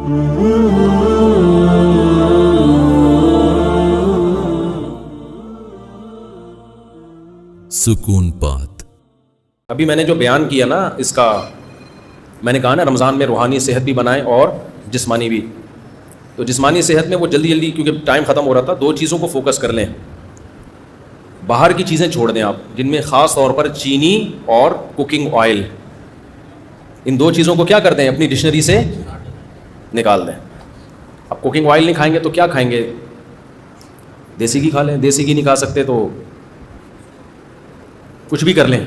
سکون پات. ابھی میں نے جو بیان کیا نا اس کا، میں نے کہا نا رمضان میں روحانی صحت بھی بنائیں اور جسمانی بھی. تو جسمانی صحت میں وہ جلدی کیونکہ ٹائم ختم ہو رہا تھا، 2 چیزوں کو فوکس کر لیں. باہر کی چیزیں چھوڑ دیں آپ، جن میں خاص طور پر چینی اور کوکنگ آئل، ان 2 چیزوں کو کیا کر دیں، اپنی ڈکشنری سے نکال دیں. اب کوکنگ آئل نہیں کھائیں گے تو کیا کھائیں گے؟ دیسی گھی کھا لیں. دیسی گھی نہیں کھا سکتے تو کچھ بھی کر لیں،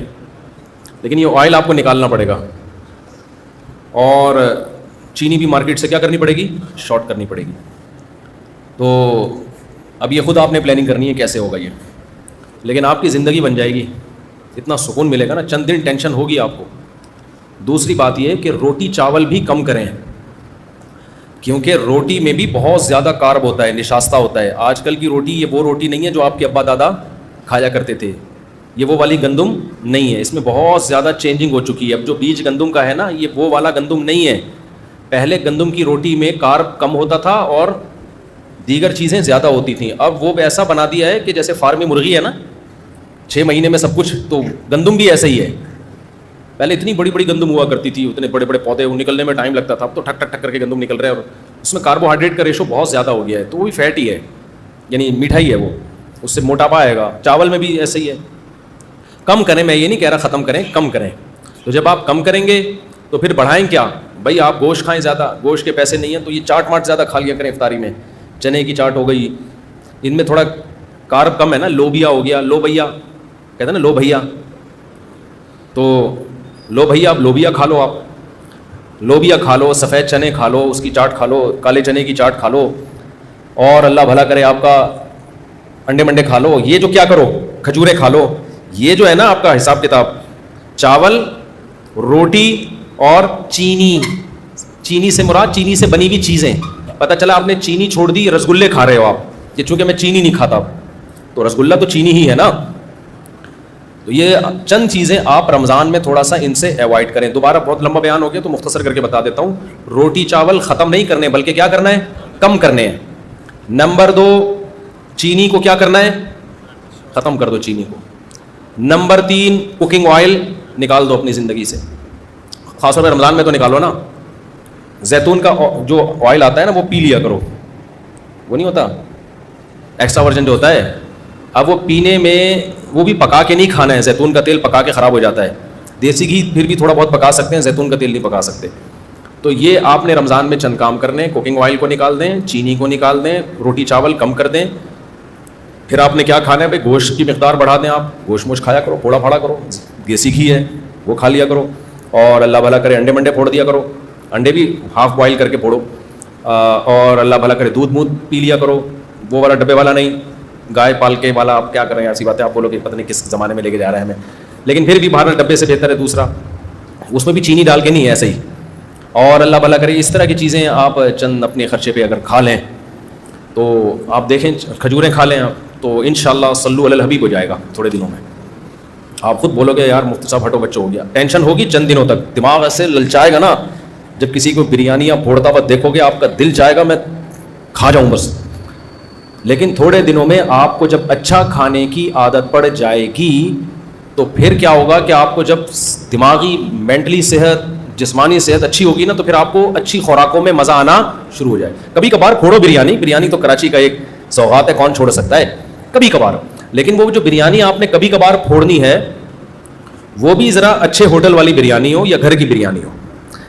لیکن یہ آئل آپ کو نکالنا پڑے گا. اور چینی بھی مارکیٹ سے کیا کرنی پڑے گی، شارٹ کرنی پڑے گی. تو اب یہ خود آپ نے پلاننگ کرنی ہے کیسے ہوگا یہ، لیکن آپ کی زندگی بن جائے گی، اتنا سکون ملے گا نا. چند دن ٹینشن ہوگی آپ کو. دوسری بات یہ ہے کہ روٹی چاول بھی کم کریں، کیونکہ روٹی میں بھی بہت زیادہ کارب ہوتا ہے، نشاستہ ہوتا ہے. آج کل کی روٹی یہ وہ روٹی نہیں ہے جو آپ کے ابا دادا کھایا کرتے تھے. یہ وہ والی گندم نہیں ہے، اس میں بہت زیادہ چینجنگ ہو چکی ہے. اب جو بیج گندم کا ہے نا، یہ وہ والا گندم نہیں ہے. پہلے گندم کی روٹی میں کارب کم ہوتا تھا اور دیگر چیزیں زیادہ ہوتی تھیں. اب وہ ایسا بنا دیا ہے کہ جیسے فارمی مرغی ہے نا، 6 مہینے میں سب کچھ، تو گندم بھی ایسا ہی ہے. پہلے اتنی بڑی بڑی گندم ہوا کرتی تھی، اتنے بڑے بڑے پودے، وہ نکلنے میں ٹائم لگتا تھا. اب تو ٹھک ٹھک ٹھک کر کے گندم نکل رہے ہیں، اور اس میں کاربوہائیڈریٹ کا ریشو بہت زیادہ ہو گیا ہے. تو وہ بھی فیٹ ہی ہے، یعنی میٹھائی ہے، وہ اس سے موٹاپا آئے گا. چاول میں بھی ایسا ہی ہے. کم کریں، میں یہ نہیں کہہ رہا ختم کریں، کم کریں. تو جب آپ کم کریں گے تو پھر بڑھائیں کیا؟ بھائی آپ گوشت کھائیں زیادہ، گوشت کے پیسے نہیں ہیں تو یہ چاٹ ماٹ زیادہ کھا لیا کریں افطاری میں. چنے کی چاٹ ہو گئی، ان میں تھوڑا کارب کم ہے نا. لوبیا ہو گیا، لو بھیا کہتے ہیں نا، لو بھیا. تو لو بھیا، اب لوبیا کھا لو، آپ لوبیا کھا لو، سفید چنے کھا لو، اس کی چاٹ کھا لو، کالے چنے کی چاٹ کھا لو، اور اللہ بھلا کرے آپ کا انڈے منڈے کھا لو. یہ جو کیا کرو، کھجوریں کھا لو. یہ جو ہے نا آپ کا حساب کتاب، چاول، روٹی اور چینی سے مراد چینی سے بنی ہوئی چیزیں. پتہ چلا آپ نے چینی چھوڑ دی، رسگلے کھا رہے ہو آپ، کہ چونکہ میں چینی نہیں کھاتا، تو رسگلہ تو چینی ہی ہے نا. تو یہ چند چیزیں آپ رمضان میں تھوڑا سا ان سے ایوائڈ کریں. دوبارہ بہت لمبا بیان ہو گیا تو مختصر کر کے بتا دیتا ہوں. روٹی چاول ختم نہیں کرنے، بلکہ کیا کرنا ہے، کم کرنے ہیں. نمبر 2، چینی کو کیا کرنا ہے، ختم کر دو چینی کو. نمبر 3، کوکنگ آئل نکال دو اپنی زندگی سے، خاص طور پہ رمضان میں تو نکالو نا. زیتون کا جو آئل آتا ہے نا، وہ پی لیا کرو. وہ نہیں ہوتا ایکسٹرا ورجن جو ہوتا ہے، اب وہ پینے میں، وہ بھی پکا کے نہیں کھانا ہے. زیتون کا تیل پکا کے خراب ہو جاتا ہے. دیسی گھی پھر بھی تھوڑا بہت پکا سکتے ہیں، زیتون کا تیل نہیں پکا سکتے. تو یہ آپ نے رمضان میں چند کام کرنے. کوکنگ آئل کو نکال دیں، چینی کو نکال دیں، روٹی چاول کم کر دیں. پھر آپ نے کیا کھانا ہے بھائی، گوشت کی مقدار بڑھا دیں. آپ گوشت موش کھایا کرو، پھوڑا پھاڑا کرو. دیسی گھی ہے وہ کھا لیا کرو، اور اللہ بھلا کرے انڈے منڈے پھوڑ دیا کرو. انڈے بھی ہاف بوائل کر کے پھوڑو. اور اللہ بھلا کرے دودھ مودھ پی لیا کرو، وہ والا ڈبے والا نہیں، گائے پال کے والا. آپ کیا کریں، ایسی بات ہے، آپ بولو کہ پتہ نہیں کس زمانے میں لے کے جا رہے ہیں ہمیں. لیکن پھر بھی بہرحال ڈبے سے بہتر ہے دوسرا، اس میں بھی چینی ڈال کے نہیں ہے، ایسے ہی. اور اللہ بھلا کرے اس طرح کی چیزیں آپ چند اپنے خرچے پہ اگر کھا لیں تو آپ دیکھیں، کھجوریں کھا لیں آپ، تو انشاءاللہ صلو علی الحبیب ہو جائے گا تھوڑے دنوں میں. آپ خود بولو گے یار مفتی صاحب ہٹو بچوں ہو گیا. ٹینشن ہوگی چند دنوں تک، دماغ ایسے للچائے گا نا. جب کسی کو بریانیاں پھوڑتا ہوا دیکھو گے، آپ کا دل چاہے گا میں کھا جاؤں بس. لیکن تھوڑے دنوں میں آپ کو جب اچھا کھانے کی عادت پڑ جائے گی تو پھر کیا ہوگا کہ آپ کو جب دماغی مینٹلی صحت، جسمانی صحت اچھی ہوگی نا، تو پھر آپ کو اچھی خوراکوں میں مزہ آنا شروع ہو جائے. کبھی کبھار پھوڑو بریانی تو کراچی کا ایک سوغات ہے، کون چھوڑ سکتا ہے کبھی کبھار. لیکن وہ جو بریانی آپ نے کبھی کبھار پھوڑنی ہے، وہ بھی ذرا اچھے ہوٹل والی بریانی ہو یا گھر کی بریانی ہو.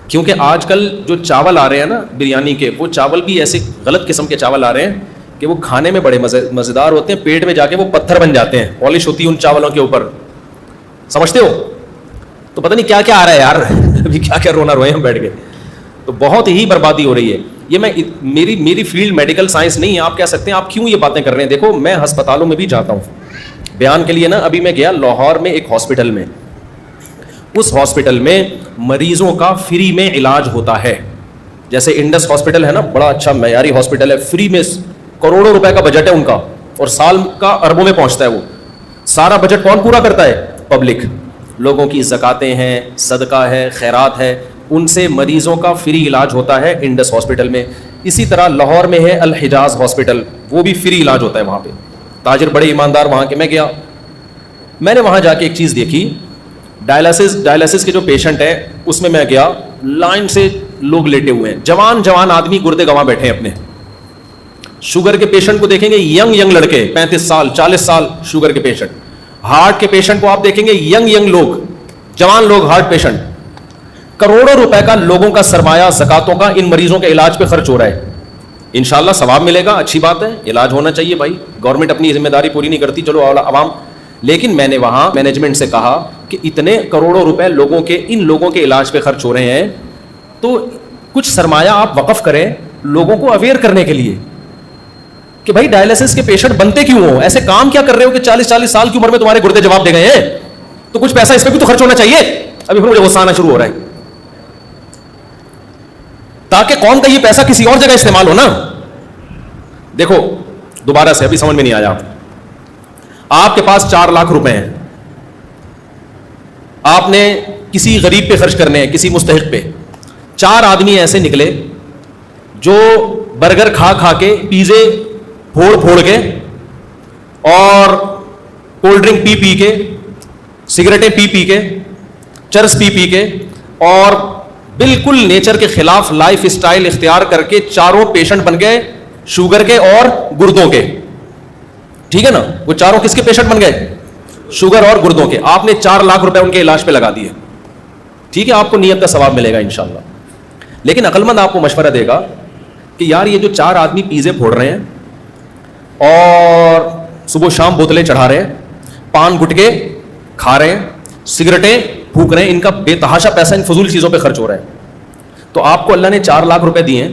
کیونکہ آج کل جو چاول آ رہے ہیں نا بریانی کے، وہ چاول بھی ایسے غلط قسم کے چاول آ رہے ہیں کہ وہ کھانے میں بڑے مزیدار ہوتے ہیں، پیٹ میں جا کے وہ پتھر بن جاتے ہیں. پالش ہوتی ہے ان چاولوں کے اوپر، سمجھتے ہو؟ تو پتہ نہیں کیا کیا آ رہا ہے یار ابھی کیا کیا رونا روئے ہم بیٹھ کے. تو بہت ہی بربادی ہو رہی ہے. یہ میری فیلڈ میڈیکل سائنس نہیں ہے. آپ کہہ سکتے ہیں آپ کیوں یہ باتیں کر رہے ہیں. دیکھو میں ہسپتالوں میں بھی جاتا ہوں بیان کے لیے نا. ابھی میں گیا لاہور میں ایک ہاسپٹل میں، اس ہاسپٹل میں مریضوں کا فری میں علاج ہوتا ہے. جیسے انڈس ہاسپٹل ہے نا، بڑا اچھا معیاری ہاسپٹل ہے، فری میں کروڑوں روپے کا بجٹ ہے ان کا، اور سال کا اربوں میں پہنچتا ہے. وہ سارا بجٹ کون پورا کرتا ہے؟ پبلک. لوگوں کی زکاتیں ہیں، صدقہ ہے، خیرات ہے، ان سے مریضوں کا فری علاج ہوتا ہے انڈس ہاسپٹل میں. اسی طرح لاہور میں ہے الحجاز ہاسپٹل, وہ بھی فری علاج ہوتا ہے وہاں پہ. تاجر بڑے ایماندار وہاں کے. میں گیا, میں نے وہاں جا کے ایک چیز دیکھی, ڈائلسس کے جو پیشنٹ ہے اس میں گیا, لائن سے لوگ لیٹے ہوئے ہیں, جوان آدمی گردے گنوا بیٹھے ہیں اپنے. شوگر کے پیشنٹ کو دیکھیں گے, ینگ لڑکے 35 سال 40 سال شوگر کے پیشنٹ. ہارٹ کے پیشنٹ کو آپ دیکھیں گے, ینگ لوگ, جوان لوگ ہارٹ پیشنٹ. کروڑوں روپے کا لوگوں کا سرمایہ زکاتوں کا ان مریضوں کے علاج پہ خرچ ہو رہا ہے. انشاءاللہ ثواب ملے گا, اچھی بات ہے, علاج ہونا چاہیے بھائی. گورنمنٹ اپنی ذمہ داری پوری نہیں کرتی, چلو عوام. لیکن میں نے وہاں مینجمنٹ سے کہا کہ اتنے کروڑوں روپے ان لوگوں کے علاج پہ خرچ ہو رہے ہیں, تو کچھ سرمایہ آپ وقف کریں لوگوں کو اویئر کرنے کے لیے کہ بھائی ڈائلسس کے پیشنٹ بنتے کیوں ہو, ایسے کام کیا کر رہے ہو کہ 40 سال کی عمر میں تمہارے گردے جواب دے گئے ہیں, تو کچھ پیسہ اس پہ بھی تو خرچ ہونا چاہیے. ابھی پھر مجھے غصہ آنا شروع ہو رہا ہے, تاکہ قوم کا یہ پیسہ کسی اور جگہ استعمال ہو نا. دیکھو دوبارہ سے, ابھی سمجھ میں نہیں آیا, آپ کے پاس 4 لاکھ روپے ہیں, آپ نے کسی غریب پہ خرچ کرنے ہیں, کسی مستحق پہ. 4 آدمی ایسے نکلے جو برگر کھا کے, پیزے پھوڑ کے, اور کولڈ ڈرنک پی کے, سگریٹیں پی کے, چرس پی کے, اور بالکل نیچر کے خلاف لائف اسٹائل اختیار کر کے چاروں پیشنٹ بن گئے شوگر کے اور گردوں کے. ٹھیک ہے نا, وہ چاروں کس کے پیشنٹ بن گئے؟ شوگر اور گردوں کے. آپ نے 4 لاکھ روپے ان کے علاج پہ لگا دیے. ٹھیک ہے, آپ کو نیت کا ثواب ملے گا انشاءاللہ. لیکن عقل مند آپ کو مشورہ دے گا کہ یار یہ جو 4 آدمی پیزے پھوڑ رہے ہیں اور صبح شام بوتلیں چڑھا رہے ہیں, پان گٹکے کھا رہے ہیں, سگریٹیں پھونک رہے ہیں, ان کا بے تحاشا پیسہ ان فضول چیزوں پہ خرچ ہو رہا ہے. تو آپ کو اللہ نے 4 لاکھ روپے دیے ہیں,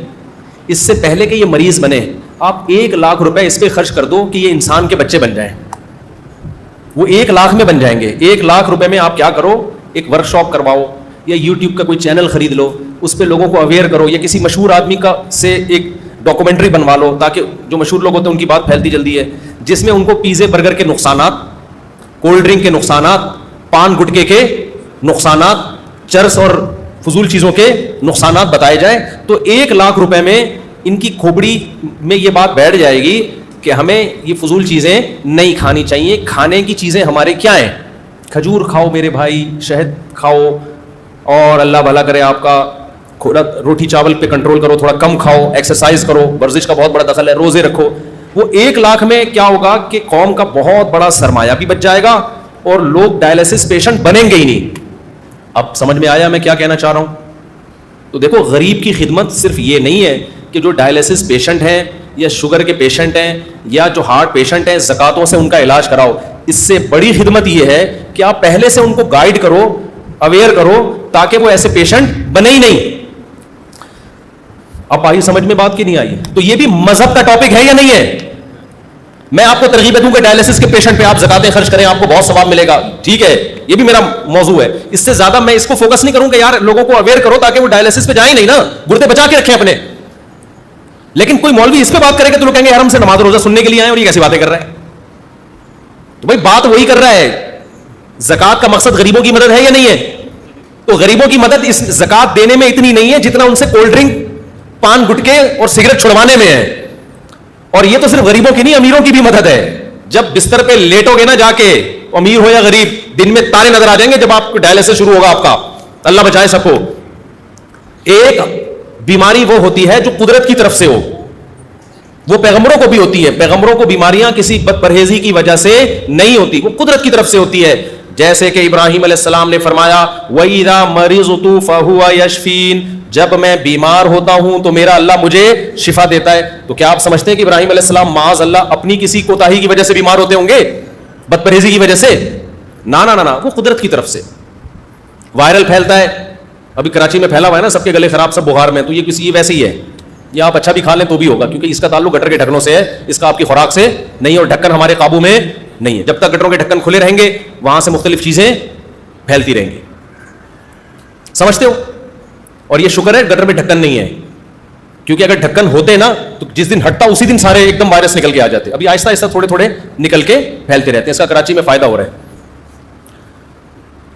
اس سے پہلے کہ یہ مریض بنے آپ 1 لاکھ روپے اس پہ خرچ کر دو کہ یہ انسان کے بچے بن جائیں. وہ 1 لاکھ میں بن جائیں گے. 1 لاکھ روپے میں آپ کیا کرو, ایک ورک شاپ کرواؤ, یا یوٹیوب کا کوئی چینل خرید لو, اس پہ لوگوں کو اویئر کرو, یا کسی مشہور آدمی کا سے ایک ڈاکومنٹری بنوا لو, تاکہ جو مشہور لوگ ہوتے ہیں ان کی بات پھیلتی جلدی ہے, جس میں ان کو پیزے برگر کے نقصانات, کولڈ ڈرنک کے نقصانات, پان گٹکے کے نقصانات, چرس اور فضول چیزوں کے نقصانات بتائے جائے. تو 1 لاکھ روپے میں ان کی کھوپڑی میں یہ بات بیٹھ جائے گی کہ ہمیں یہ فضول چیزیں نہیں کھانی چاہیے. کھانے کی چیزیں ہمارے کیا ہیں؟ کھجور کھاؤ میرے بھائی, شہد کھاؤ, اور اللہ بھلا کرے آپ کا روٹی چاول پہ کنٹرول کرو, تھوڑا کم کھاؤ, ایکسرسائز کرو, ورزش کا بہت بڑا دخل ہے, روزے رکھو. وہ 1 لاکھ میں کیا ہوگا کہ قوم کا بہت بڑا سرمایہ بھی بچ جائے گا اور لوگ ڈائلسس پیشنٹ بنیں گے ہی نہیں. اب سمجھ میں آیا میں کیا کہنا چاہ رہا ہوں؟ تو دیکھو غریب کی خدمت صرف یہ نہیں ہے کہ جو ڈائلسس پیشنٹ ہیں یا شوگر کے پیشنٹ ہیں یا جو ہارٹ پیشنٹ ہیں زکاتوں سے ان کا علاج کراؤ. اس سے بڑی خدمت یہ ہے کہ آپ پہلے سے ان کو گائیڈ کرو, اویئر کرو, تاکہ وہ ایسے پیشنٹ بنے ہی نہیں. اب آئی سمجھ میں بات کی نہیں آئی؟ تو یہ بھی مذہب کا ٹاپک ہے یا نہیں ہے؟ میں آپ کو ترغیب دوں کہ ڈائلسس کے پیشنٹ پہ آپ زکاتیں خرچ کریں, آپ کو بہت ثواب ملے گا. ٹھیک ہے, یہ بھی میرا موضوع ہے. اس سے زیادہ میں اس کو فوکس نہیں کروں کہ یار لوگوں کو اویئر کرو تاکہ وہ ڈائلسس پہ جائیں نہیں نا, گردے بچا کے رکھیں اپنے. لیکن کوئی مولوی اس پہ بات کرے گا تو لوگ کہیں گے یار ہم سے نماز روزہ سننے کے لیے آئے اور یہ کیسی باتیں کر رہا ہے. تو بھائی بات وہی کر رہا ہے, زکات کا مقصد غریبوں کی مدد ہے یا نہیں ہے؟ تو غریبوں کی مدد اس زکات دینے میں اتنی نہیں ہے جتنا ان سے کولڈ ڈرنک, پان گٹکے اور سگریٹ چھڑوانے میں ہے. اور یہ تو صرف غریبوں کی نہیں, امیروں کی بھی مدد ہے. جب بستر پہ لیٹو گے نا جا کے, امیر ہو یا غریب, دن میں تارے نظر آ جائیں گے جب آپ کو ڈائلسس شروع ہوگا آپ کا. اللہ بچائے سب کو. ایک بیماری وہ ہوتی ہے جو قدرت کی طرف سے ہو, وہ پیغمبروں کو بھی ہوتی ہے. پیغمبروں کو بیماریاں کسی بد پرہیزی کی وجہ سے نہیں ہوتی, وہ قدرت کی طرف سے ہوتی ہے. جیسے کہ ابراہیم علیہ السلام نے فرمایا وَإِذَا مَرِضْتُ فَهُوَ يَشْفِينِ, جب میں بیمار ہوتا ہوں تو میرا اللہ مجھے شفا دیتا ہے. تو کیا آپ سمجھتے ہیں کہ ابراہیم علیہ السلام معاذ اللہ اپنی کسی کوتاہی کی وجہ سے بیمار ہوتے ہوں گے, بد پرہیزی کی وجہ سے؟ نا نا نا, وہ قدرت کی طرف سے. وائرل پھیلتا ہے, ابھی کراچی میں پھیلا ہوا ہے نا, سب کے گلے خراب, سب بخار میں. تو یہ کسی ویسے ہی ہے, یا آپ اچھا بھی کھا لیں تو بھی ہوگا, کیونکہ اس کا تعلق گٹر کے ڈھکنوں سے ہے, اس کا آپ کی خوراک سے نہیں, اور ڈھکن ہمارے قابو میں نہیں ہے. جب تک گٹروں کے ڈھکن کھلے رہیں گے وہاں سے مختلف چیزیں پھیلتی رہیں گی. سمجھتے ہو؟ اور یہ شکر ہے گٹر میں ڈھکن نہیں ہے, کیونکہ اگر ڈھکن ہوتے نا تو جس دن ہٹتا اسی دن سارے ایک دم وائرس نکل کے آ جاتے. ابھی آہستہ آہستہ تھوڑے تھوڑے نکل کے پھیلتے رہتے ہیں, اس کا کراچی میں فائدہ ہو رہا ہے.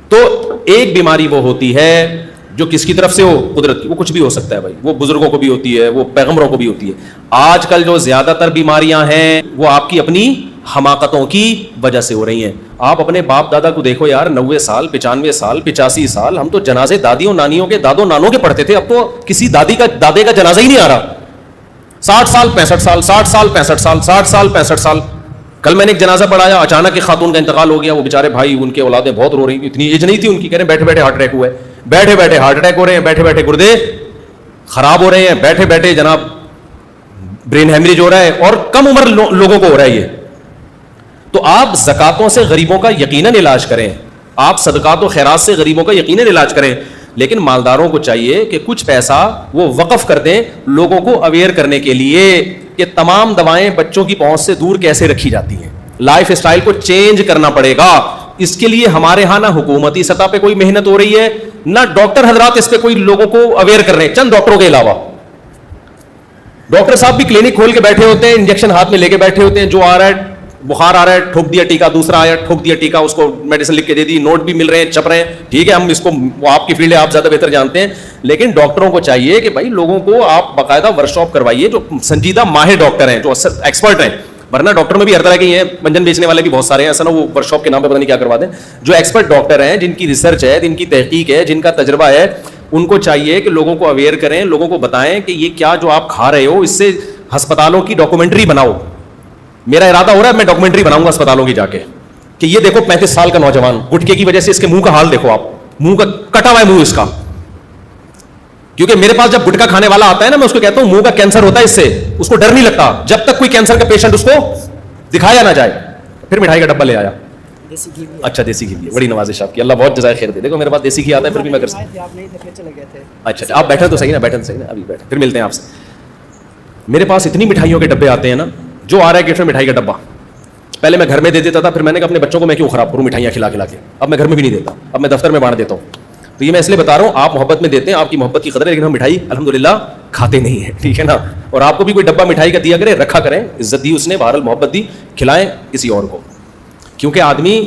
تو ایک بیماری وہ ہوتی ہے جو کس کی طرف سے ہو, قدرت کی, وہ کچھ بھی ہو سکتا ہے بھائی, وہ بزرگوں کو بھی ہوتی ہے, وہ پیغمبروں کو بھی ہوتی ہے. آج کل جو زیادہ تر بیماریاں ہیں وہ آپ کی اپنی حماقتوں کی وجہ سے ہو رہی ہیں. آپ اپنے باپ دادا کو دیکھو یار, 90 سال 95 سال 85 سال, ہم تو جنازے دادیوں نانیوں کے دادوں نانوں کے پڑھتے تھے, اب تو کسی دادے کا جنازہ ہی نہیں آ رہا. 60 سال 65 سال 60 سال 65 سال 60 سال 65 سال. کل میں نے ایک جنازہ پڑھایا, اچانک ایک خاتون کا انتقال ہو گیا. وہ بیچارے بھائی, ان کے اولادیں بہت رو رہی ہیں, اتنی ایج نہیں تھی ان کی, کہہ رہے ہیں بیٹھے بیٹھے ہارٹ اٹیک ہوا ہے, بیٹھے بیٹھے ہارٹ اٹیک ہو رہے ہیں, بیٹھے بیٹھے گردے خراب ہو رہے ہیں, بیٹھے بیٹھے جناب برین ہیمریج ہو رہا ہے, اور کم عمر لوگوں کو ہو رہا ہے یہ. تو آپ زکاتوں سے غریبوں کا یقیناً علاج کریں, آپ صدقات و خیرات سے غریبوں کا یقیناً علاج کریں, لیکن مالداروں کو چاہیے کہ کچھ پیسہ وہ وقف کر دیں لوگوں کو اویئر کرنے کے لیے کہ تمام دوائیں بچوں کی پہنچ سے دور کیسے رکھی جاتی ہیں. لائف اسٹائل کو چینج کرنا پڑے گا. اس کے لیے ہمارے ہاں نہ حکومتی سطح پہ کوئی محنت ہو رہی ہے, نہ ڈاکٹر حضرات اس پہ کوئی لوگوں کو اویئر کر رہے ہیں. چند ڈاکٹروں کے علاوہ ڈاکٹر صاحب بھی کلینک کھول کے بیٹھے ہوتے ہیں, انجیکشن ہاتھ میں لے کے بیٹھے ہوتے ہیں, جو آ رہا ہے بخار آ رہا ہے ٹھوک دیا ٹیکا, دوسرا آیا ٹھوک دیا ٹیکا, اس کو میڈیسن لکھ کے دے دی, نوٹ بھی مل رہے ہیں, چھپ رہے ہیں. ٹھیک ہے, ہم اس کو, وہ آپ کی فیلڈ ہے, آپ زیادہ بہتر جانتے ہیں, لیکن ڈاکٹروں کو چاہیے کہ بھائی لوگوں کو آپ باقاعدہ ورکشاپ کروائیے, جو سنجیدہ ماہر ڈاکٹر ہیں, جو ایکسپرٹ ہیں. ورنہ ڈاکٹر میں بھی ہر طرح کے ہیں, منجن بیچنے والے بھی بہت سارے ہیں, ایسا نا وہ ورکشاپ کے نام پہ پتہ نہیں کیا کروا دیں. جو ایکسپرٹ ڈاکٹر ہیں, جن کی ریسرچ ہے, جن کی تحقیق ہے, جن کا تجربہ ہے, ان کو چاہیے کہ لوگوں کو اویئر کریں, لوگوں کو بتائیں کہ یہ کیا جو آپ کھا رہے ہو, اس سے ہسپتالوں کی ڈاکومنٹری بناؤ. میرا ارادہ ہو رہا ہے میں ڈاکومنٹری بناؤں گا اسپتالوں کی جا کے, کہ یہ دیکھو 35 سال کا نوجوان, گٹکے کی وجہ سے اس کے منہ کا حال دیکھو آپ, منہ کا کٹا ہوا ہے منہ اس کا. کیونکہ میرے پاس جب گٹکا کھانے والا آتا ہے نا, میں اس کو کہتا ہوں منہ کا کینسر ہوتا ہے, اس سے اس کو ڈر نہیں لگتا جب تک کوئی کینسر کا پیشنٹ اس کو دکھایا نہ جائے. پھر مٹھائی کا ڈبہ لے آیا. اچھا دیسی گھی, بڑی نوازش آپ کی, اللہ بہت جزائے خیر دے. دیکھو میرے پاس دیسی گھی آتا ہے, پھر بھی میں کر سکتا. اچھا آپ بیٹھے تو صحیح نا, بیٹھے تو صحیح نا, ابھی بیٹھے, پھر ملتے ہیں آپ سے. میرے پاس اتنی مٹھائیوں کے ڈبے آتے ہیں نا, جو آ رہا ہے گفٹ میں مٹھائی کا ڈبہ. پہلے میں گھر میں دے دیتا تھا, پھر میں نے کہا اپنے بچوں کو میں کیوں خراب کروں مٹھائیاں کھلا کھلا کے, اب میں گھر میں بھی نہیں دیتا, اب میں دفتر میں بانٹ دیتا ہوں. تو یہ میں اس لیے بتا رہا ہوں, آپ محبت میں دیتے ہیں, آپ کی محبت کی قدر ہے, لیکن ہم مٹھائی الحمدللہ کھاتے نہیں ہیں, ٹھیک ہے نا. اور آپ کو بھی کوئی ڈبہ مٹھائی کا دیا کرے, رکھا کریں, عزت دی اس نے, بہرحال محبت دی, کھلائیں کسی اور کو. کیونکہ آدمی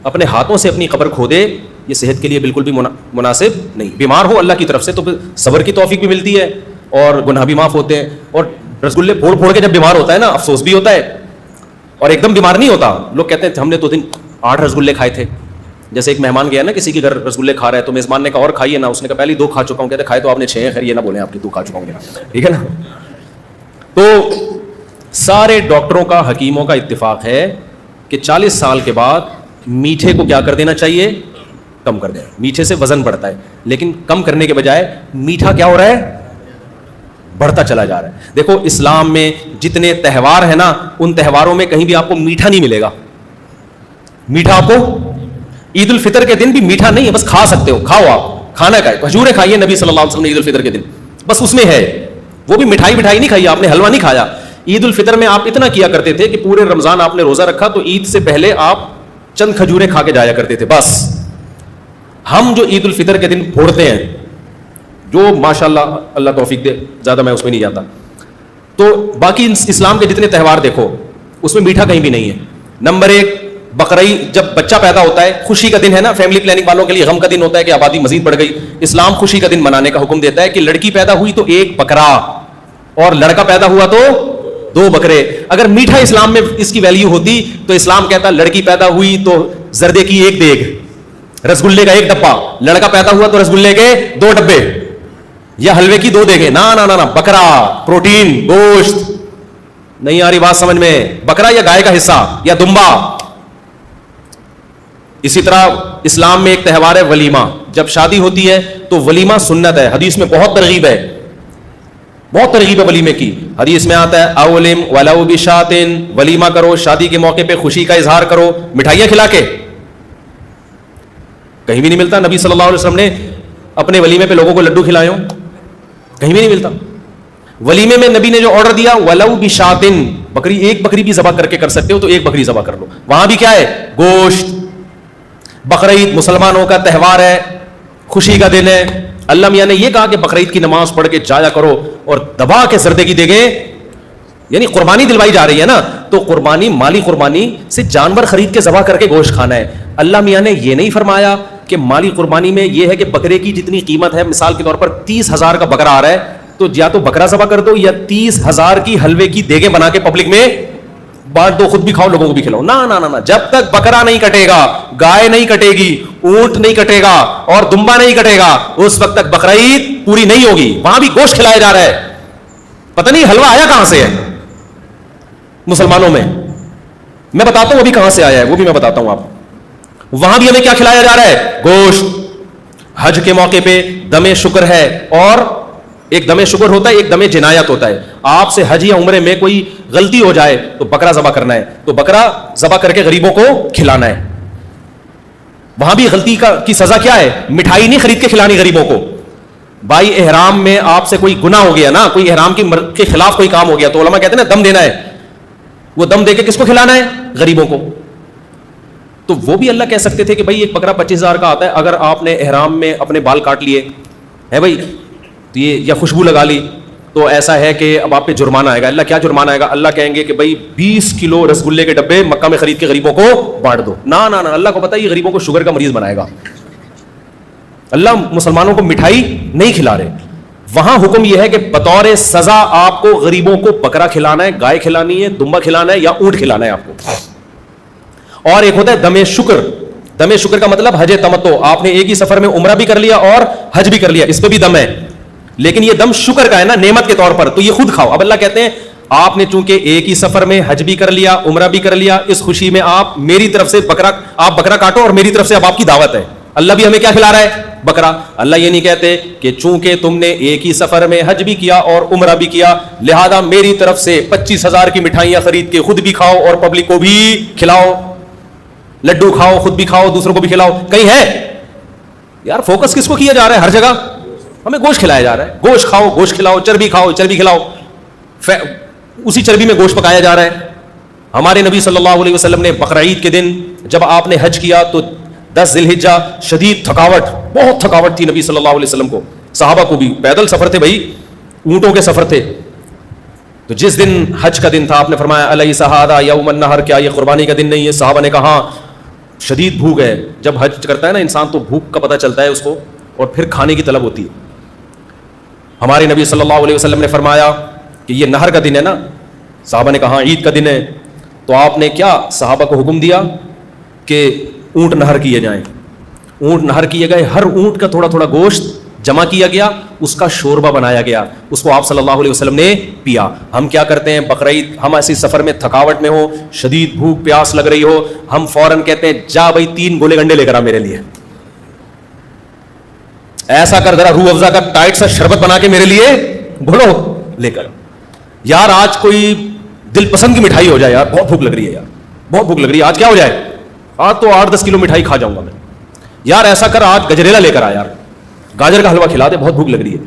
اپنے ہاتھوں سے اپنی قبر کھو دے, یہ صحت کے لیے بالکل بھی مناسب نہیں. بیمار ہو اللہ کی طرف سے تو صبر کی توفیق بھی ملتی ہے, اور گناہ بھی معاف ہوتے ہیں. اور رسگلے پھوڑ پھوڑ کے جب بیمار ہوتا ہے نا, افسوس بھی ہوتا ہے, اور ایک دم بیمار نہیں ہوتا. لوگ کہتے ہیں ہم نے تو دن 8 رسگلے کھائے تھے. جیسے ایک مہمان گیا نا کسی کے گھر, رسگلے کھا رہا ہے, تو میزبان نے کہا اور کھائیے نا, اس نے کہا پہلے 2 کھا چکا ہوں. کہتے کھائے تو آپ نے 6 ہیں, خیر یہ نہ بولیں آپ کی 2 کھا چکا ہوں, ٹھیک ہے نا. تو سارے ڈاکٹروں کا, حکیموں کا اتفاق ہے کہ 40 سال کے بعد میٹھے کو کیا کر دینا چاہیے, کم کر دیں. میٹھے سے وزن بڑھتا ہے, لیکن کم کرنے کے بجائے میٹھا کیا ہو رہا ہے, بڑھتا چلا جا رہا ہے. دیکھو اسلام میں جتنے تہوار ہیں نا, ان تہواروں میں کہیں بھی آپ کو میٹھا نہیں ملے گا. میٹھا آپ کو عید الفطر کے دن بھی میٹھا نہیں ہے, بس کھا سکتے ہو, کھاؤ, آپ کھانا کا ہے, کھجوریں کھائیے, نبی صلی اللہ علیہ وسلم نے عید الفطر کے دن, بس اس میں ہے. وہ بھی مٹھائی نہیں کھائی آپ نے, حلوہ نہیں کھایا. عید الفطر میں آپ اتنا کیا کرتے تھے کہ پورے رمضان آپ نے روزہ رکھا تو عید سے پہلے آپ چند کھجوریں کھا کے جایا کرتے تھے بس. ہم جو عید الفطر کے دن پھوڑتے ہیں, جو ماشاءاللہ اللہ توفیق دے, زیادہ میں اس میں نہیں جاتا, تو باقی اسلام کے جتنے تہوار دیکھو اس میں میٹھا کہیں بھی نہیں ہے. نمبر 1 بقرعید, جب بچہ پیدا ہوتا ہے, خوشی کا دن ہے نا, فیملی پلاننگ والوں کے لیے غم کا دن ہوتا ہے کہ آبادی مزید بڑھ گئی. اسلام خوشی کا دن منانے کا حکم دیتا ہے کہ لڑکی پیدا ہوئی تو 1 بکرا, اور لڑکا پیدا ہوا تو 2 بکرے. اگر میٹھا اسلام میں اس کی ویلیو ہوتی تو اسلام کہتا لڑکی پیدا ہوئی تو زردے کی 1 دیگ, رسگلے کا 1 ڈبہ, لڑکا پیدا ہوا تو رسگلے کے 2 ڈبے, یا حلوے کی 2 دیگیں. نہ بکرا, پروٹین, گوشت. نہیں آ رہی بات سمجھ میں؟ بکرا یا گائے کا حصہ یا دمبا. اسی طرح اسلام میں ایک تہوار ہے ولیمہ. جب شادی ہوتی ہے تو ولیمہ سنت ہے, حدیث میں بہت ترغیب ہے, بہت ترغیب ہے ولیمے کی. حدیث میں آتا ہے اولم ولو بشاتن, ولیمہ کرو, شادی کے موقع پہ خوشی کا اظہار کرو, مٹھائیاں کھلا کے. کہیں بھی نہیں ملتا نبی صلی اللہ علیہ وسلم نے اپنے ولیمے پہ لوگوں کو لڈو کھلائے ہوں, کہیں بھی نہیں ملتا. ولیمے میں نبی نے جو آرڈر دیا ولو بشاتن, بکری, 1 بکری بھی ذبح کر کے کر سکتے ہو تو 1 بکری ذبح کر لو. وہاں بھی کیا ہے, گوشت. بقرعید مسلمانوں کا تہوار ہے, خوشی کا دن ہے. اللہ میاں نے یہ کہا کہ بقرعید کی نماز پڑھ کے جایا کرو اور دبا کے زردے کی دیگیں, یعنی قربانی دلوائی جا رہی ہے نا, تو قربانی, مالی قربانی سے جانور خرید کے ذبح کر کے گوشت کھانا ہے. اللہ میاں نے یہ نہیں فرمایا کہ مالی قربانی میں یہ ہے کہ بکرے کی جتنی قیمت ہے, مثال کے طور پر 30,000 کا بکرا آ رہا ہے, تو یا تو بکرا ذبح کر دو یا 30,000 کی حلوے کی دیگیں بنا کے پبلک میں بانٹ دو, خود بھی کھاؤ لوگوں کو بھی کھلاؤ. نہ, جب تک بکرا نہیں کٹے گا, گائے نہیں کٹے گی, اونٹ نہیں کٹے گا اور دمبا نہیں کٹے گا, اس وقت تک بقرعید پوری نہیں ہوگی. وہاں بھی گوشت کھلایا جا رہا ہے, پتہ نہیں حلوہ آیا کہاں سے ہے مسلمانوں میں, میں بتاتا ہوں ابھی کہاں سے آیا ہے, وہ بھی میں بتاتا ہوں آپ. وہاں بھی ہمیں کیا کھلایا جا رہا ہے؟ گوشت. حج کے موقع پہ دم شکر ہے, اور ایک دم شکر ہوتا ہے, ایک دم جنایت ہوتا ہے. آپ سے حج یا عمرے میں کوئی غلطی ہو جائے تو بکرا ذبح کرنا ہے, تو بکرا ذبح کر کے غریبوں کو کھلانا ہے. وہاں بھی غلطی کی سزا کیا ہے؟ مٹھائی نہیں خرید کے کھلانی غریبوں کو. بھائی احرام میں آپ سے کوئی گناہ ہو گیا نا, کوئی احرام کے خلاف کوئی کام ہو گیا, تو علماء کہتے ہیں نا دم دینا ہے. وہ دم دے کے کس کو کھلانا ہے؟ غریبوں کو. تو وہ بھی اللہ کہہ سکتے تھے کہ بھائی ایک بکرا 25,000 کا آتا ہے, اگر آپ نے احرام میں اپنے بال کاٹ لیے ہے بھائی, تو یہ یا خوشبو لگا لی, تو ایسا ہے کہ اب آپ پہ جرمانہ آئے گا. اللہ کیا جرمانہ آئے گا؟ اللہ کہیں گے کہ بھائی 20 کلو رس گلے کے ڈبے مکہ میں خرید کے غریبوں کو بانٹ دو. نہ, اللہ کو پتا ہے یہ غریبوں کو شوگر کا مریض بنائے گا. اللہ مسلمانوں کو مٹھائی نہیں کھلا رہے. وہاں حکم یہ ہے کہ بطور سزا آپ کو غریبوں کو بکرا کھلانا ہے, گائے کھلانی ہے, دمبا کھلانا ہے یا اونٹ کھلانا ہے آپ کو. اور ایک ہوتا ہے دم شکر. دم شکر کا مطلب حج تمتع, آپ نے ایک ہی سفر میں عمرہ بھی کر لیا اور حج بھی کر لیا, اس پہ بھی دم ہے, لیکن یہ دم شکر کا ہے نا, نعمت کے طور پر, تو یہ خود کھاؤ. اب اللہ کہتے ہیں آپ نے چونکہ ایک ہی سفر میں حج بھی کر لیا, عمرہ بھی کر لیا, اس خوشی میں آپ میری طرف سے بکرا کاٹو, اور میری طرف سے اب آپ کی دعوت ہے. اللہ بھی ہمیں کیا کھلا رہا ہے؟ بکرا. اللہ یہ نہیں کہتے کہ چونکہ تم نے ایک ہی سفر میں حج بھی کیا اور عمرہ بھی کیا, لہذا میری طرف سے 25,000 کی مٹھائیاں خرید کے خود بھی کھاؤ اور پبلک کو بھی کھلاؤ, لڈو کھاؤ, خود بھی کھاؤ, دوسروں کو بھی کھلاؤ. کہیں ہے یار فوکس کس کو کیا جا رہا ہے؟ ہر جگہ ہمیں گوشت کھلایا جا رہا ہے. گوشت کھاؤ, گوشت کھلاؤ, چربی کھاؤ, چربی کھلاؤ, اسی چربی میں گوشت پکایا جا رہا ہے. ہمارے نبی صلی اللہ علیہ وسلم نے بقرعید کے دن جب آپ نے حج کیا تو 10 ذی الحجہ شدید تھکاوٹ, بہت تھکاوٹ تھی نبی صلی اللہ علیہ وسلم کو, صحابہ کو بھی. پیدل سفر تھے بھائی, اونٹوں کے سفر تھے. تو جس دن حج کا دن تھا آپ نے فرمایا الیس ھذا یوم النحر, کیا یہ قربانی کا دن نہیں ہے؟ صحابہ نے کہا شدید بھوک ہے. جب حج کرتا ہے نا انسان تو بھوک کا پتہ چلتا ہے اس کو, اور پھر کھانے کی طلب ہوتی ہے. ہمارے نبی صلی اللہ علیہ وسلم نے فرمایا کہ یہ نہر کا دن ہے نا. صحابہ نے کہا عید کا دن ہے. تو آپ نے کیا صحابہ کو حکم دیا کہ اونٹ نہر کیے جائیں. اونٹ نہر کیے گئے, ہر اونٹ کا تھوڑا تھوڑا گوشت جمع کیا گیا, اس کا شوربہ بنایا گیا, اس کو آپ صلی اللہ علیہ وسلم نے پیا. ہم کیا کرتے ہیں بقرعید, ہم ایسی سفر میں تھکاوٹ میں ہو, شدید بھوک پیاس لگ رہی ہو, ہم فوراً کہتے ہیں جا بھائی 3 گولے گنڈے لے کر آ میرے لیے, ایسا کر ذرا روح افزا کا ٹائٹ سا شربت بنا کے میرے لیے بولو لے کر. یار آج کوئی دل پسند کی مٹھائی ہو جائے, یار بہت بھوک لگ رہی ہے, یار بہت بھوک لگ رہی ہے, آج کیا ہو جائے, آج تو 8-10 کلو مٹھائی کھا جاؤں گا میں. یار ایسا کر آج گجریلا لے کر آ, یار گاجر کا حلوہ کھلا دے, بہت بھوک لگ رہی ہے.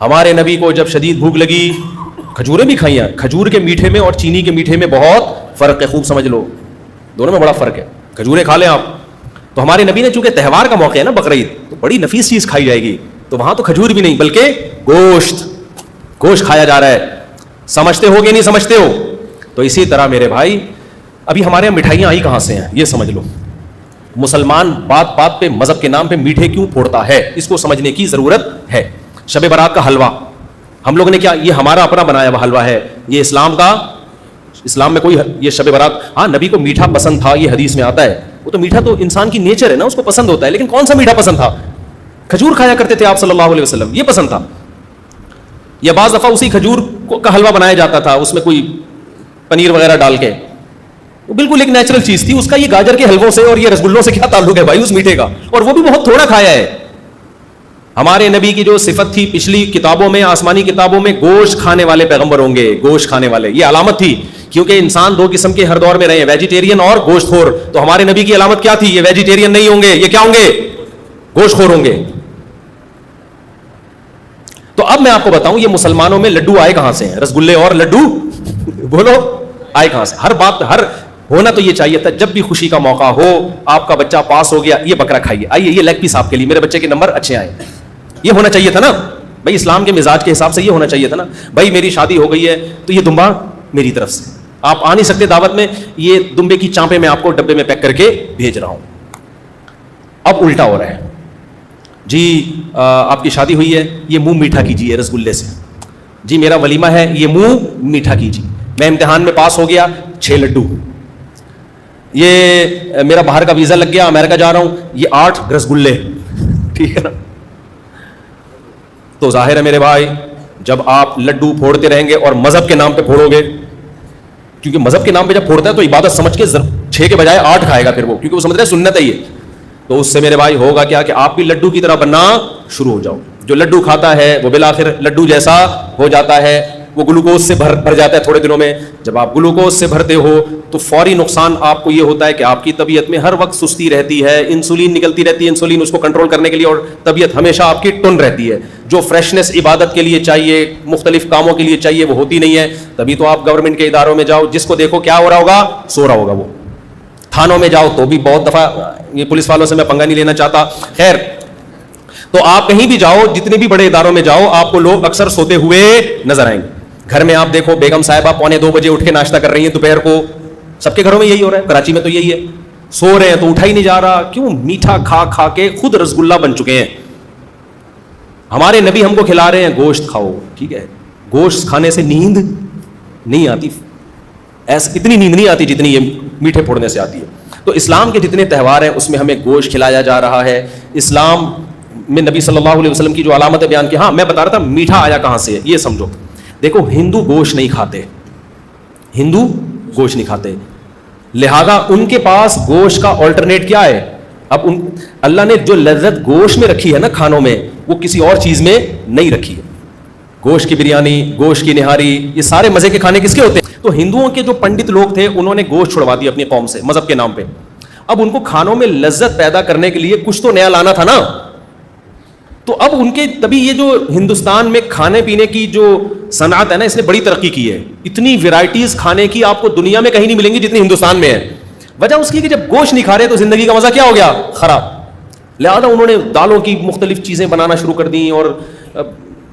ہمارے نبی کو جب شدید بھوک لگی, کھجوریں بھی کھائیں. کھجور کے میٹھے میں اور چینی کے میٹھے میں بہت فرق ہے, خوب سمجھ لو, دونوں میں بڑا فرق ہے. کھجوریں کھا لیں آپ. تو ہمارے نبی نے چونکہ تہوار کا موقع ہے نا بقرعید, تو بڑی نفیس چیز کھائی جائے گی, تو وہاں تو کھجور بھی نہیں بلکہ گوشت کھایا جا رہا ہے. سمجھتے ہو کہ نہیں سمجھتے ہو؟ تو اسی طرح میرے بھائی ابھی ہمارے یہاں مٹھائیاں آئی کہاں سے ہیں یہ سمجھ لو. مسلمان بات بات پہ مذہب کے نام پہ میٹھے کیوں پھوڑتا ہے, اس کو سمجھنے کی ضرورت ہے. شب برات کا حلوہ ہم لوگوں نے کیا, یہ ہمارا اپنا بنایا ہوا حلوہ ہے, یہ اسلام میں کوئی, یہ شب برات, ہاں نبی کو میٹھا پسند تھا, یہ حدیث میں آتا ہے. وہ تو میٹھا تو انسان کی نیچر ہے نا, اس کو پسند ہوتا ہے, لیکن کون سا میٹھا پسند تھا؟ کھجور کھایا کرتے تھے آپ صلی اللہ علیہ وسلم, یہ پسند تھا. یا بعض دفعہ اسی کھجور کا حلوہ بنایا جاتا تھا, اس میں کوئی پنیر وغیرہ ڈال کے, وہ بالکل ایک نیچرل چیز تھی. اس کا یہ گاجر کے حلووں سے اور یہ رسگلوں سے کیا تعلق ہے بھائی اس میٹھے کا, اور وہ بھی بہت تھوڑا کھایا ہے. ہمارے نبی کی جو صفت تھی پچھلی کتابوں میں, آسمانی کتابوں میں, گوشت کھانے والے پیغمبر ہوں گے, گوشت کھانے والے, یہ علامت تھی. کیونکہ انسان 2 قسم کے ہر دور میں رہے ہیں, ویجیٹیرین اور گوشت خور. تو ہمارے نبی کی علامت کیا تھی؟ یہ ویجیٹیرین نہیں ہوں گے, یہ کیا ہوں گے؟ گوشت خور ہوں گے. تو اب میں آپ کو بتاؤں یہ مسلمانوں میں لڈو آئے کہاں سے ہیں, رسگلے اور لڈو بولو آئے کہاں سے؟ ہر بات ہونا تو یہ چاہیے تھا جب بھی خوشی کا موقع ہو, آپ کا بچہ پاس ہو گیا, یہ بکرا کھائیے, آئیے یہ لیگ پیس آپ کے لیے, میرے بچے کے نمبر اچھے آئے, یہ ہونا چاہیے تھا نا بھائی. اسلام کے مزاج کے حساب سے یہ ہونا چاہیے تھا نا بھائی. میری شادی ہو گئی ہے تو یہ دمبا میری طرف سے, آپ آ نہیں سکتے دعوت میں, یہ دمبے کی چانپیں میں آپ کو ڈبے میں پیک کر کے بھیج رہا ہوں. اب الٹا ہو رہا ہے, جی آپ کی شادی ہوئی ہے, یہ منہ میٹھا کیجیے رسگلے سے. جی میرا ولیمہ ہے, یہ منہ میٹھا کیجیے. میں امتحان میں پاس ہو گیا, 6 لڈو. یہ میرا باہر کا ویزا لگ گیا, امریکہ جا رہا ہوں, یہ 8 رسگلے. ٹھیک ہے نا. تو ظاہر ہے میرے بھائی, جب آپ لڈو پھوڑتے رہیں گے اور مذہب کے نام پہ پھوڑو گے, کیونکہ مذہب کے نام پہ جب پھوڑتا ہے تو عبادت سمجھ کے 6 کے بجائے 8 کھائے گا پھر وہ, کیونکہ وہ سمجھ رہے ہیں سنت ہے یہ. تو اس سے میرے بھائی ہوگا کیا کہ آپ بھی لڈو کی طرح بننا شروع ہو جاؤ. جو لڈو کھاتا ہے وہ بالآخر لڈو جیسا ہو جاتا ہے, وہ گلوکوز سے بھر جاتا ہے تھوڑے دنوں میں. جب آپ گلوکوز سے بھرتے ہو تو فوری نقصان آپ کو یہ ہوتا ہے کہ آپ کی طبیعت میں ہر وقت سستی رہتی ہے, انسولین نکلتی رہتی ہے, انسولین اس کو کنٹرول کرنے کے لیے, اور طبیعت ہمیشہ آپ کی ٹن رہتی ہے. جو فریشنس عبادت کے لیے چاہیے, مختلف کاموں کے لیے چاہیے, وہ ہوتی نہیں ہے. تبھی تو آپ گورنمنٹ کے اداروں میں جاؤ, جس کو دیکھو کیا ہو رہا ہوگا, سو رہا ہوگا. وہ تھانوں میں جاؤ تو بھی بہت دفعہ, یہ پولیس والوں سے میں پنگا نہیں لینا چاہتا, خیر. تو آپ کہیں بھی جاؤ, جتنے بھی بڑے اداروں میں جاؤ, آپ کو لوگ اکثر سوتے ہوئے نظر آئیں گے. گھر میں آپ دیکھو بیگم صاحبہ 1:45 بجے اٹھ کے ناشتہ کر رہی ہیں دوپہر کو. سب کے گھروں میں یہی ہو رہا ہے, کراچی میں تو یہی ہے. سو رہے ہیں تو اٹھا ہی نہیں جا رہا. کیوں؟ میٹھا کھا کھا کے خود رسگلہ بن چکے ہیں. ہمارے نبی ہم کو کھلا رہے ہیں گوشت کھاؤ, ٹھیک ہے. گوشت کھانے سے نیند نہیں آتی, اتنی نیند نہیں آتی جتنی یہ میٹھے پھوڑنے سے آتی ہے. تو اسلام کے جتنے تہوار ہیں اس میں ہمیں گوشت کھلایا جا رہا ہے. اسلام میں نبی صلی اللہ علیہ وسلم کی جو علامتیں بیان کی, ہاں میں بتا رہا تھا میٹھا آیا کہاں سے, یہ سمجھو. دیکھو ہندو گوشت نہیں کھاتے, ہندو گوشت نہیں کھاتے, لہذا ان کے پاس گوشت کا آلٹرنیٹ کیا ہے. اب اللہ نے جو لذت گوشت میں رکھی ہے نا کھانوں میں, وہ کسی اور چیز میں نہیں رکھی ہے. گوشت کی بریانی, گوشت کی نہاری, یہ سارے مزے کے کھانے کس کے ہوتے ہیں؟ تو ہندوؤں کے جو پنڈت لوگ تھے انہوں نے گوشت چھڑوا دیا اپنی قوم سے مذہب کے نام پہ. اب ان کو کھانوں میں لذت پیدا کرنے کے لیے کچھ تو نیا لانا تھا نا. تو اب ان کے تبھی یہ جو ہندوستان میں کھانے پینے کی جو صنعت ہے نا, اس نے بڑی ترقی کی ہے. اتنی ویرائٹیز کھانے کی آپ کو دنیا میں کہیں نہیں ملیں گی جتنی ہندوستان میں ہے. وجہ اس کی کہ جب گوشت نہیں کھا رہے تو زندگی کا مزہ کیا ہو گیا, خراب. لہٰذا انہوں نے دالوں کی مختلف چیزیں بنانا شروع کر دیں اور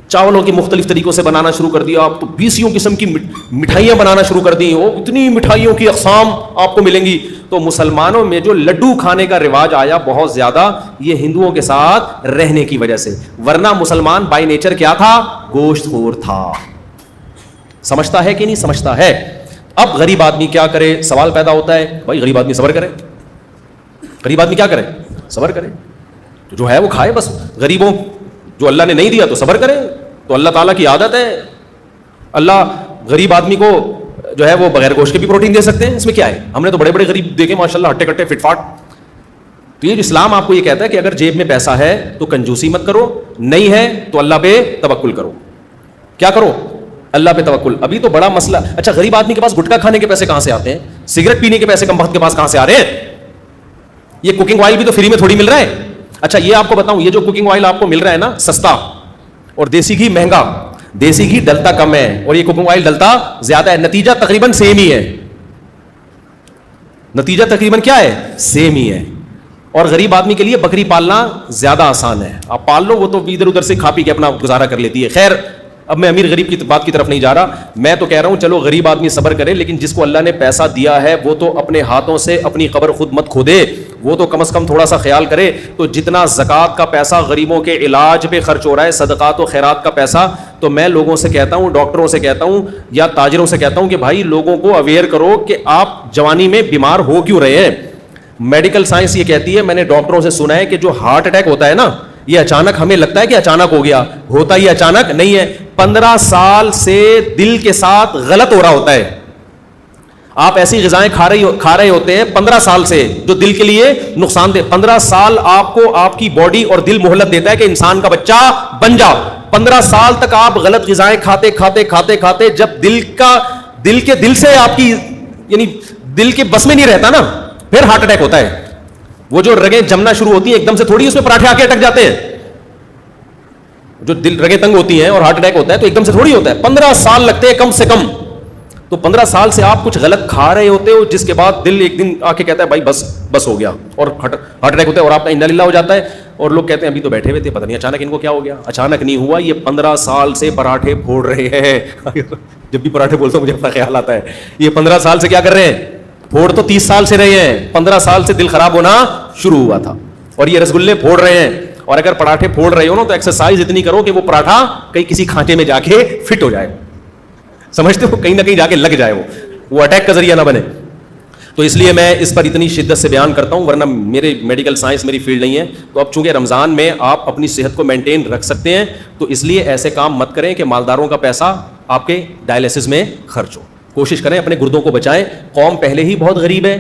چاولوں کی مختلف طریقوں سے بنانا شروع کر دیا. آپ تو 20 قسم کی مٹھائیاں بنانا شروع کر دیں, اور اتنی مٹھائیوں کی اقسام آپ کو ملیں گی. تو مسلمانوں میں جو لڈو کھانے کا رواج آیا بہت زیادہ, یہ ہندوؤں کے ساتھ رہنے کی وجہ سے. ورنہ مسلمان بائی نیچر کیا تھا, گوشت خور تھا. سمجھتا ہے کہ نہیں سمجھتا ہے؟ اب غریب آدمی کیا کرے, سوال پیدا ہوتا ہے, بھائی غریب آدمی صبر کرے. غریب آدمی کیا کرے, صبر کرے. جو ہے وہ کھائے بس. غریبوں جو اللہ نے نہیں دیا تو صبر کرے. تو اللہ تعالیٰ کی عادت ہے, اللہ غریب آدمی کو جو ہے وہ بغیر گوشت کے بھی پروٹین دے سکتے ہیں. اس میں کیا ہے؟ ہم نے تو بڑے بڑے غریب دیکھے ماشاء اللہ, ہٹے کٹے فٹ فاٹ. تو یہ جو اسلام آپ کو یہ کہتا ہے کہ اگر جیب میں پیسہ ہے تو کنجوسی مت کرو, نہیں ہے تو اللہ پہ توکل کرو. کیا کرو؟ اللہ پہ توکل. ابھی تو بڑا مسئلہ. اچھا غریب آدمی کے پاس گٹکا کھانے کے پیسے کہاں سے آتے ہیں؟ سگریٹ پینے کے پیسے کم وقت کے پاس کہاں سے آ رہے ہیں؟ یہ کوکنگ آئل بھی تو فری میں تھوڑی مل رہا ہے. اچھا یہ آپ کو بتاؤں, یہ جو کوکنگ آئل آپ کو مل رہا ہے نا سستا, اور دیسی گھی مہنگا. دیسی گھی ڈلتا کم ہے اور یہ کوکنگ آئل ڈلتا زیادہ ہے. نتیجہ تقریباً سیم ہی ہے. نتیجہ تقریباً کیا ہے؟ سیم ہی ہے. اور غریب آدمی کے لیے بکری پالنا زیادہ آسان ہے. آپ پال لو, وہ تو ادھر ادھر سے کھا پی کے اپنا گزارا کر لیتی ہے. خیر اب میں امیر غریب کی بات کی طرف نہیں جا رہا. میں تو کہہ رہا ہوں چلو غریب آدمی صبر کرے, لیکن جس کو اللہ نے پیسہ دیا ہے وہ تو اپنے ہاتھوں سے اپنی قبر خود مت کھودے. وہ تو کم از کم تھوڑا سا خیال کرے. تو جتنا زکوٰۃ کا پیسہ غریبوں کے علاج پہ خرچ ہو رہا ہے, صدقات و خیرات کا پیسہ, تو میں لوگوں سے کہتا ہوں, ڈاکٹروں سے کہتا ہوں یا تاجروں سے کہتا ہوں کہ بھائی لوگوں کو اویئر کرو کہ آپ جوانی میں بیمار ہو کیوں رہے ہیں. میڈیکل سائنس یہ کہتی ہے, میں نے ڈاکٹروں سے سنا ہے کہ جو ہارٹ اٹیک ہوتا ہے نا, یہ اچانک ہمیں لگتا ہے کہ اچانک ہو گیا, ہوتا یہ اچانک نہیں ہے. 15 سال سے دل کے ساتھ غلط ہو رہا ہوتا ہے. آپ ایسی غذائیں کھا رہے ہوتے ہیں 15 سال سے جو دل کے لیے نقصان دہ. 15 سال آپ کو آپ کی باڈی اور دل مہلت دیتا ہے کہ انسان کا بچہ بن جا. 15 سال تک آپ غلط غذائیں کھاتے جب دل سے آپ کی یعنی دل کے بس میں نہیں رہتا نا, پھر ہارٹ اٹیک ہوتا ہے. وہ جو رگیں جمنا شروع ہوتی ہیں ایک دم سے, تھوڑی اس میں پراٹھے آ کے اٹک جاتے ہیں. جو دل رگیں تنگ ہوتی ہیں اور ہارٹ اٹیک ہوتا ہے تو ایک دم سے تھوڑی ہوتا ہے, 15 سال لگتے ہیں کم سے کم. تو 15 سال سے آپ کچھ غلط کھا رہے ہوتے ہو, جس کے بعد دل ایک دن آ کے کہتا ہے بھائی بس ہو گیا, اور ہارٹ اٹیک ہوتا ہے اور آپ کا انا للہ ہو جاتا ہے. اور لوگ کہتے ہیں ابھی تو بیٹھے ہوئے تھے, پتہ نہیں اچانک ان کو کیا ہو گیا. اچانک نہیں ہوا, یہ 15 سال سے پراٹھے پھوڑ رہے ہیں. جب بھی پراٹھے بولتا ہوں مجھے اپنا خیال آتا ہے, یہ 15 سال سے کیا کر رہے ہیں, پھوڑ تو 30 سال سے رہے ہیں, 15 سال سے دل خراب ہونا شروع ہوا تھا, اور یہ رسگلے پھوڑ رہے ہیں. اور اگر پراٹھے پھوڑ رہے ہو نا تو ایکسرسائز اتنی کرو کہ وہ پراٹھا کہیں کسی کھانچے میں جا کے فٹ ہو جائے, سمجھتے ہو, کہیں نہ کہیں جا کے لگ جائے, وہ اٹیک کا ذریعہ نہ بنے. تو اس لیے میں اس پر اتنی شدت سے بیان کرتا ہوں, ورنہ میرے میڈیکل سائنس میری فیلڈ نہیں ہے. تو اب چونکہ رمضان میں آپ اپنی صحت کو مینٹین رکھ سکتے ہیں, تو اس لیے ایسے کام مت کریں کہ مالداروں کا پیسہ آپ کے ڈائلیسس میں خرچ ہو. کوشش کریں اپنے گردوں کو بچائیں. قوم پہلے ہی بہت غریب ہے,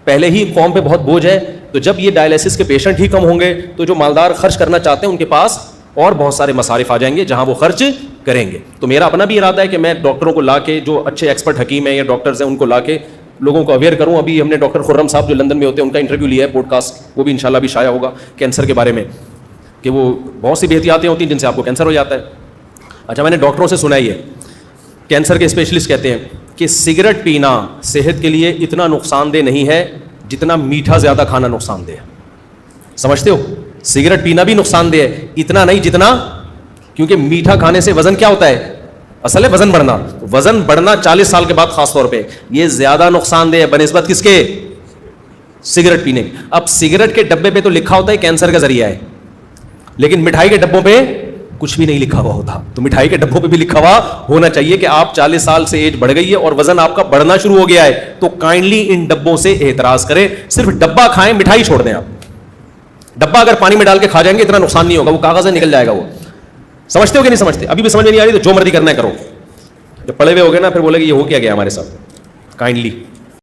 پہلے ہی قوم پہ بہت بوجھ ہے, تو جب یہ ڈائلیسس کے پیشنٹ ہی کم ہوں گے تو جو مالدار خرچ کرنا چاہتے ہیں ان کے پاس اور بہت سارے مصارف آ جائیں گے جہاں وہ خرچ کریں گے. تو میرا اپنا بھی ارادہ ہے کہ میں ڈاکٹروں کو لا کے, جو اچھے ایکسپرٹ حکیم ہیں یا ڈاکٹرز ہیں, ان کو لا کے لوگوں کو اویئر کروں. ابھی ہم نے ڈاکٹر خرم صاحب جو لندن میں ہوتے ہیں ان کا انٹرویو لیا ہے پوڈ کاسٹ, وہ بھی انشاءاللہ بھی شائع ہوگا کینسر کے بارے میں, کہ وہ بہت سی احتیاطیں ہوتی ہیں جن سے آپ کو کینسر ہو جاتا ہے. اچھا, میں نے ڈاکٹروں سے سنا ہی ہے, کینسر کے اسپیشلسٹ کہتے ہیں کہ سگریٹ پینا صحت کے لیے اتنا نقصان دہ نہیں ہے جتنا میٹھا زیادہ کھانا نقصان دہ ہے. سمجھتے ہو, سگریٹ پینا بھی نقصان دہ ہے, اتنا نہیں جتنا, کیونکہ میٹھا کھانے سے وزن کیا ہوتا ہے, اصل ہے وزن بڑھنا. وزن بڑھنا 40 سال کے بعد خاص طور پہ یہ زیادہ نقصان دہ ہے بنسبت کس کے, سگریٹ پینے کے. اب سگریٹ کے ڈبے پہ تو لکھا ہوتا ہے کینسر کا ذریعہ ہے, لیکن مٹھائی کے ڈبوں پہ کچھ بھی نہیں لکھا ہوا ہوتا. تو مٹھائی کے ڈبوں پہ بھی لکھا ہوا ہونا چاہیے کہ آپ 40 سال سے ایج بڑھ گئی ہے اور وزن آپ کا بڑھنا شروع ہو گیا ہے, تو کائنڈلی ان ڈبوں سے اعتراض کریں. صرف ڈبہ کھائیں, مٹھائی چھوڑ دیں. آپ ڈبہ اگر پانی میں ڈال کے کھا جائیں گے اتنا نقصان نہیں ہوگا, وہ کاغذ سے نکل جائے گا. وہ سمجھتے ہو کہ نہیں سمجھتے؟ ابھی بھی سمجھ میں نہیں آ رہی تو جو مرضی کرنا ہے کرو, جب پڑے ہوئے ہو گئے نا پھر بولے کہ یہ ہو کیا گیا ہمارے ساتھ. کائنڈلی